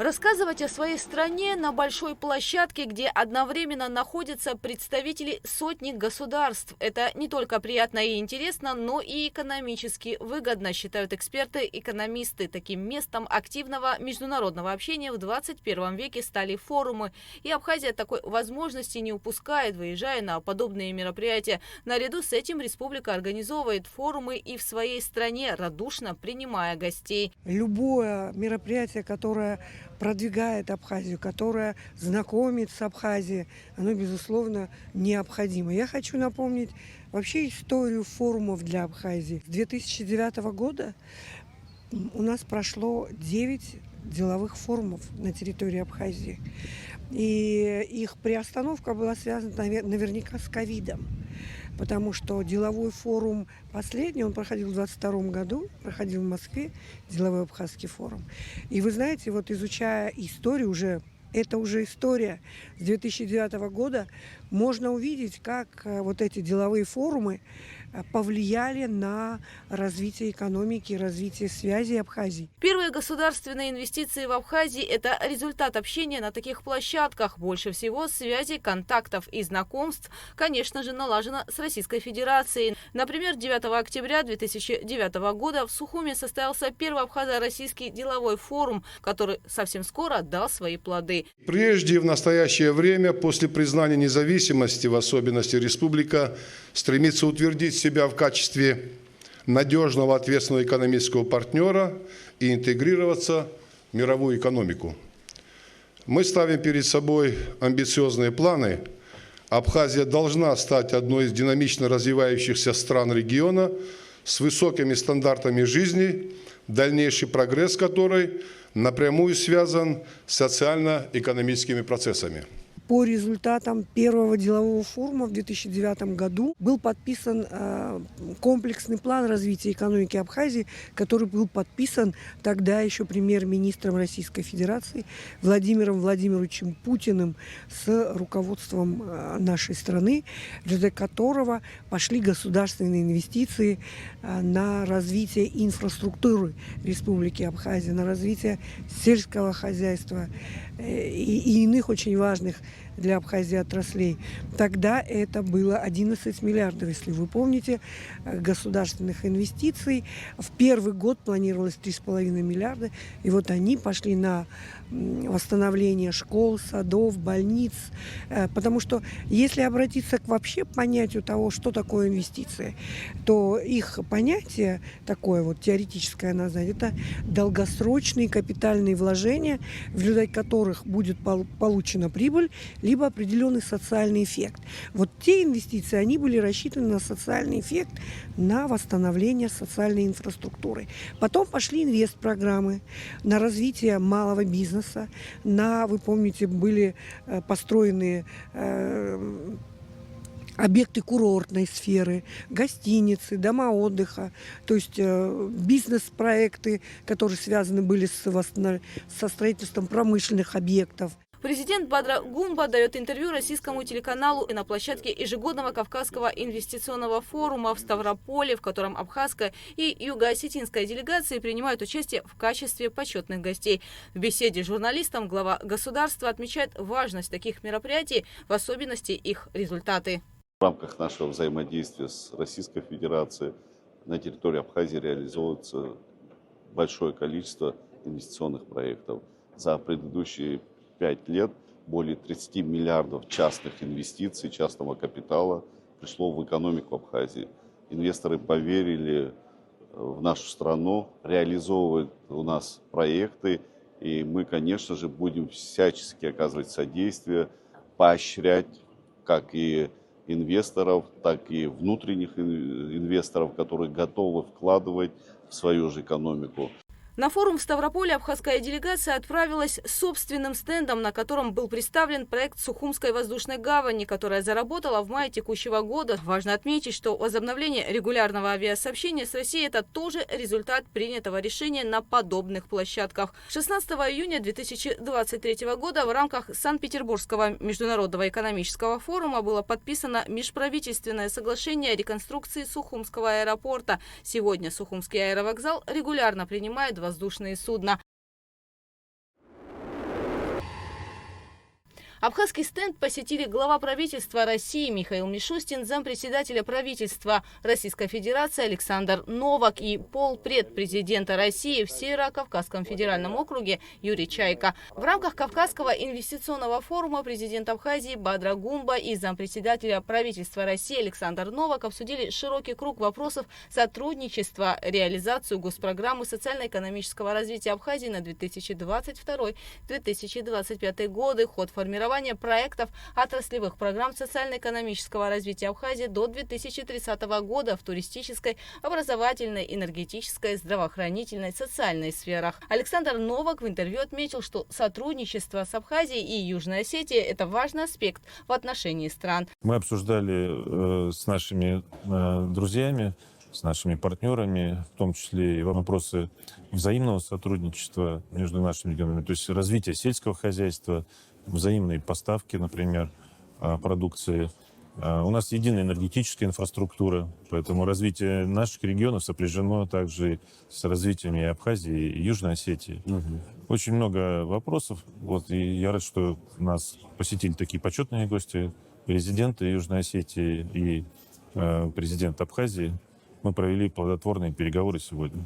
Рассказывать о своей стране на большой площадке, где одновременно находятся представители сотни государств. Это не только приятно и интересно, но и экономически выгодно, считают эксперты-экономисты. Таким местом активного международного общения в 21 веке стали форумы. И Абхазия такой возможности не упускает, выезжая на подобные мероприятия. Наряду с этим республика организовывает форумы и в своей стране, радушно принимая гостей. Любое мероприятие, которое продвигает Абхазию, которое знакомит с Абхазией, оно, безусловно, необходимо. Я хочу напомнить вообще историю форумов для Абхазии. С 2009 года у нас прошло 9 деловых форумов на территории Абхазии. И их приостановка была связана наверняка с ковидом. Потому что деловой форум последний, он проходил в 2022 году, проходил в Москве, деловой абхазский форум. И вы знаете, вот изучая историю это уже история с 2009 года, можно увидеть, как вот эти деловые форумы повлияли на развитие экономики, развитие связей Абхазии. Первые государственные инвестиции в Абхазии – это результат общения на таких площадках. Больше всего связей, контактов и знакомств, конечно же, налажено с Российской Федерацией. Например, 9 октября 2009 года в Сухуме состоялся первый абхазо-российский деловой форум, который совсем скоро дал свои плоды. Прежде в настоящее время, после признания независимости, в особенности республика, стремится утвердить себя в качестве надежного, ответственного экономического партнера и интегрироваться в мировую экономику. Мы ставим перед собой амбициозные планы. Абхазия должна стать одной из динамично развивающихся стран региона с высокими стандартами жизни, дальнейший прогресс которой напрямую связан с социально-экономическими процессами. По результатам первого делового форума в 2009 году был подписан комплексный план развития экономики Абхазии, который был подписан тогда еще премьер-министром Российской Федерации Владимиром Владимировичем Путиным с руководством нашей страны, для которого пошли государственные инвестиции на развитие инфраструктуры Республики Абхазия, на развитие сельского хозяйства и иных очень важных для Абхазии отраслей. Тогда это было 11 миллиардов, если вы помните, государственных инвестиций. В первый год планировалось 3,5 миллиарда, и вот они пошли на восстановление школ, садов, больниц. Потому что если обратиться к вообще понятию того, что такое инвестиции, то их понятие, такое вот теоретическое название, это долгосрочные капитальные вложения, в результате которых будет получена прибыль, либо определенный социальный эффект. Вот те инвестиции, они были рассчитаны на социальный эффект, на восстановление социальной инфраструктуры. Потом пошли инвестпрограммы на развитие малого бизнеса, вы помните, были построены объекты курортной сферы, гостиницы, дома отдыха, то есть бизнес-проекты, которые связаны были со строительством промышленных объектов. Президент Бадра Гумба дает интервью российскому телеканалу на площадке ежегодного Кавказского инвестиционного форума в Ставрополе, в котором абхазская и юго-осетинская делегации принимают участие в качестве почетных гостей. В беседе с журналистом глава государства отмечает важность таких мероприятий, в особенности их результаты. В рамках нашего взаимодействия с Российской Федерацией на территории Абхазии реализуется большое количество инвестиционных проектов. За предыдущие 5 лет более 30 миллиардов частных инвестиций, частного капитала пришло в экономику Абхазии. Инвесторы поверили в нашу страну, реализовывают у нас проекты, и мы, конечно же, будем всячески оказывать содействие, поощрять как и инвесторов, так и внутренних инвесторов, которые готовы вкладывать в свою же экономику. На форум в Ставрополе абхазская делегация отправилась с собственным стендом, на котором был представлен проект Сухумской воздушной гавани, которая заработала в мае текущего года. Важно отметить, что возобновление регулярного авиасообщения с Россией – это тоже результат принятого решения на подобных площадках. 16 июня 2023 года в рамках Санкт-Петербургского международного экономического форума было подписано межправительственное соглашение о реконструкции Сухумского аэропорта. Сегодня Сухумский аэровокзал регулярно принимает воздушные судна. Абхазский стенд посетили глава правительства России Михаил Мишустин, зампредседателя правительства Российской Федерации Александр Новак и полпред президента России в Северо-Кавказском федеральном округе Юрий Чайка. В рамках Кавказского инвестиционного форума президент Абхазии Бадра Гумба и зампредседателя правительства России Александр Новак обсудили широкий круг вопросов сотрудничества, реализацию госпрограммы социально-экономического развития Абхазии на 2022-2025 годы, ход формирования проектов отраслевых программ социально-экономического развития Абхазии до 2030 года в туристической, образовательной, энергетической, здравоохранительной, социальной сферах. Александр Новак в интервью отметил, что сотрудничество с Абхазией и Южной Осетией – это важный аспект в отношении стран. Мы обсуждали с нашими друзьями, с нашими партнерами, в том числе и вопросы взаимного сотрудничества между нашими регионами, то есть развитие сельского хозяйства, взаимные поставки, например, продукции. У нас единая энергетическая инфраструктура, поэтому развитие наших регионов сопряжено также с развитием и Абхазии, и Южной Осетии. Очень много вопросов. И я рад, что нас посетили такие почетные гости, президенты Южной Осетии и президент Абхазии. Мы провели плодотворные переговоры сегодня.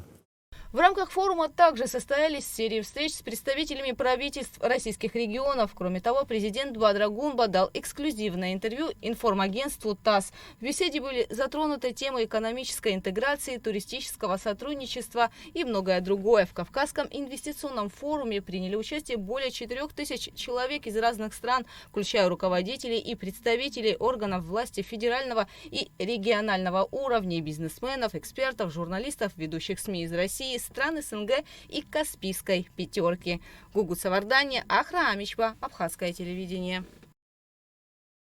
В рамках форума также состоялись серии встреч с представителями правительств российских регионов. Кроме того, президент Бадра Гумба дал эксклюзивное интервью информагентству ТАСС. В беседе были затронуты темы экономической интеграции, туристического сотрудничества и многое другое. В Кавказском инвестиционном форуме приняли участие более 4000 человек из разных стран, включая руководителей и представителей органов власти федерального и регионального уровня, бизнесменов, экспертов, журналистов, ведущих СМИ из России, стран СНГ и Каспийской пятерки. Гугут Савардани, Ахра Амичба, Абхазское телевидение.